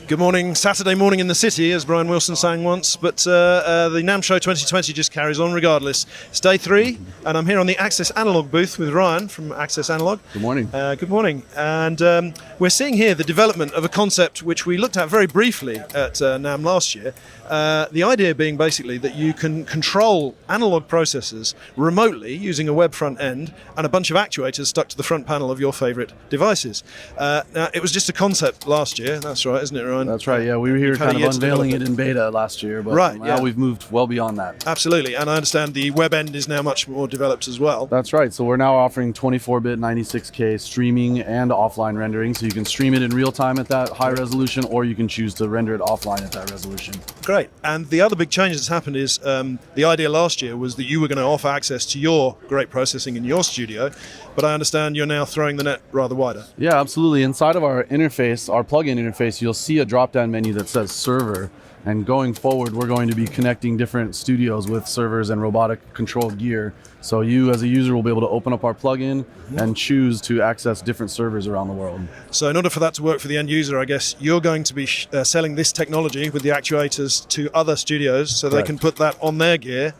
Good morning, Saturday morning in the city, as Brian Wilson sang once, but the NAMM Show 2020 just carries on regardless. It's day 3, and I'm here on the Access Analog booth with Ryan from Access Analog. Good morning. Good morning. And we're seeing here the development of a concept which we looked at very briefly at NAMM last year. The idea being basically that you can control analog processors remotely using a web front end and a bunch of actuators stuck to the front panel of your favorite devices. Now, it was just a concept last year, that's right, isn't it, Ryan? That's right, yeah. We were here kind of unveiling it in beta last year, but now we've moved well beyond that. Absolutely, and I understand the web end is now much more developed as well. That's right, so we're now offering 24-bit 96K streaming and offline rendering, so you can stream it in real time at that high resolution, or you can choose to render it offline at that resolution. Great, and the other big change that's happened is the idea last year was that you were going to offer access to your great processing in your studio, but I understand you're now throwing the net rather wider. Yeah, absolutely. Inside of our interface, our plugin interface, you'll see a drop-down menu that says server, and going forward we're going to be connecting different studios with servers and robotic controlled gear, so you as a user will be able to open up our plugin and choose to access different servers around the world. So in order for that to work for the end user, I guess you're going to be selling this technology with the actuators to other studios so they can put that on their gear,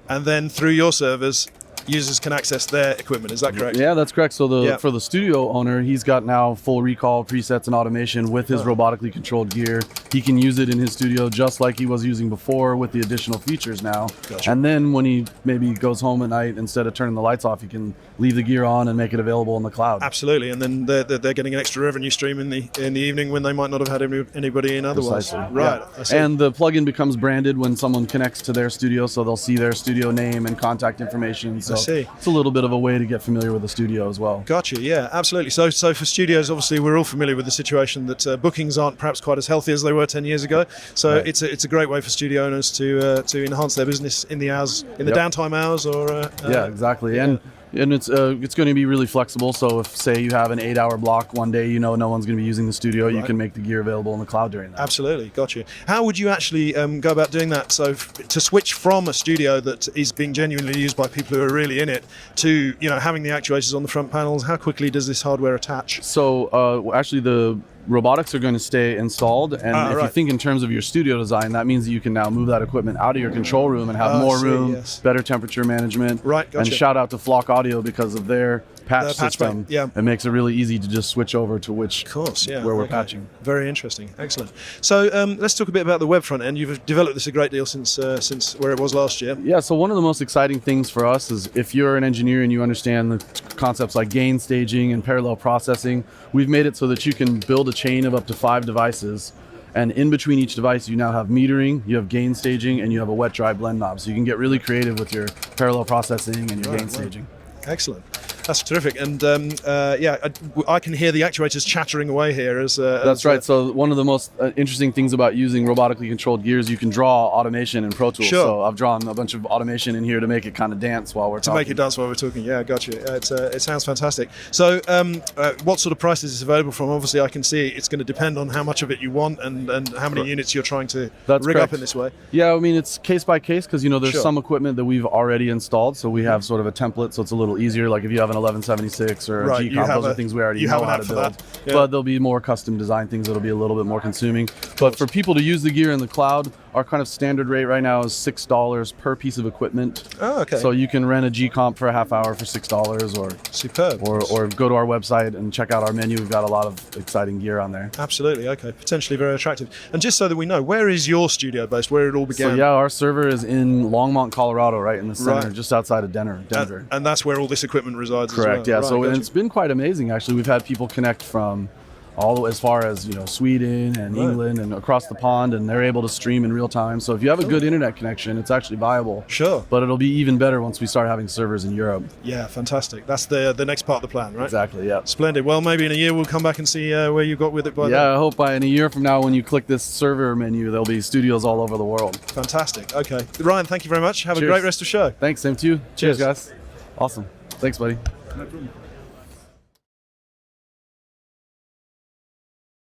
and then through your servers users can access their equipment. Is that correct? Yeah, that's correct. So for the studio owner, he's got now full recall presets and automation with his robotically controlled gear. He can use it in his studio just like he was using before with the additional features now. Gotcha. And then when he maybe goes home at night, instead of turning the lights off, he can leave the gear on and make it available in the cloud. Absolutely, and then they're getting an extra revenue stream in the evening when they might not have had anybody in otherwise. Precisely. Right. Yeah. And the plugin becomes branded when someone connects to their studio, so they'll see their studio name and contact information. So I see. It's a little bit of a way to get familiar with the studio as well. Gotcha, yeah, absolutely. So for studios, obviously, we're all familiar with the situation that bookings aren't perhaps quite as healthy as they were 10 years ago. So it's a great way for studio owners to enhance their business in the hours, in the downtime hours, or yeah, exactly. Yeah. And it's going to be really flexible. So if, say, you have an 8-hour block one day, no one's going to be using the studio, you can make the gear available in the cloud during that. Absolutely, got you. How would you actually go about doing that? So to switch from a studio that is being genuinely used by people who are really in it to having the actuators on the front panels, how quickly does this hardware attach? So actually the robotics are going to stay installed, and if you think in terms of your studio design, that means that you can now move that equipment out of your control room and have more room, better temperature management. Gotcha. And shout out to Flock Audio because of their patch system. It makes it really easy to just switch over to where we're patching. Very interesting, excellent. So let's talk a bit about the web front end. You've developed this a great deal since where it was last year. Yeah, so one of the most exciting things for us is if you're an engineer and you understand the concepts like gain staging and parallel processing, we've made it so that you can build a chain of up to 5 devices, and in between each device you now have metering, you have gain staging, and you have a wet dry blend knob, so you can get really creative with your parallel processing and your gain staging. Excellent. That's terrific, and I can hear the actuators chattering away here. That's right. So one of the most interesting things about using robotically controlled gears, you can draw automation in Pro Tools. Sure. So I've drawn a bunch of automation in here to make it kind of dance while we're talking. To make it dance while we're talking, yeah, gotcha. It sounds fantastic. So what sort of price is this available from? Obviously, I can see it's going to depend on how much of it you want and how many units you're trying to rig up in this way. Yeah, I mean, it's case by case because, there's some equipment that we've already installed, so we have sort of a template, so it's a little easier. Like if you have an 1176 or a G-Comp, those are things we already know how to build. But there'll be more custom design things that'll be a little bit more consuming. But for people to use the gear in the cloud, our kind of standard rate right now is $6 per piece of equipment. Oh, okay. So you can rent a G-Comp for a half hour for $6, or superb, or go to our website and check out our menu. We've got a lot of exciting gear on there. Absolutely, okay, potentially very attractive. And just so that we know, where is your studio based? Where it all began? So our server is in Longmont, Colorado, right in the center, just outside of Denver. And that's where all this equipment resides. Correct. As well. Yeah. So it's been quite amazing, actually. We've had people connect from all as far as Sweden and England and across the pond, and they're able to stream in real time. So if you have a good internet connection, it's actually viable. Sure. But it'll be even better once we start having servers in Europe. Yeah, fantastic. That's the next part of the plan, right? Exactly. Yeah. Splendid. Well, maybe in a year we'll come back and see where you got with it by then. Yeah, I hope in a year from now, when you click this server menu, there'll be studios all over the world. Fantastic. Okay, Ryan, thank you very much. Have a great rest of the show. Thanks. Same to you. Cheers, guys. Awesome. Thanks, buddy. No problem.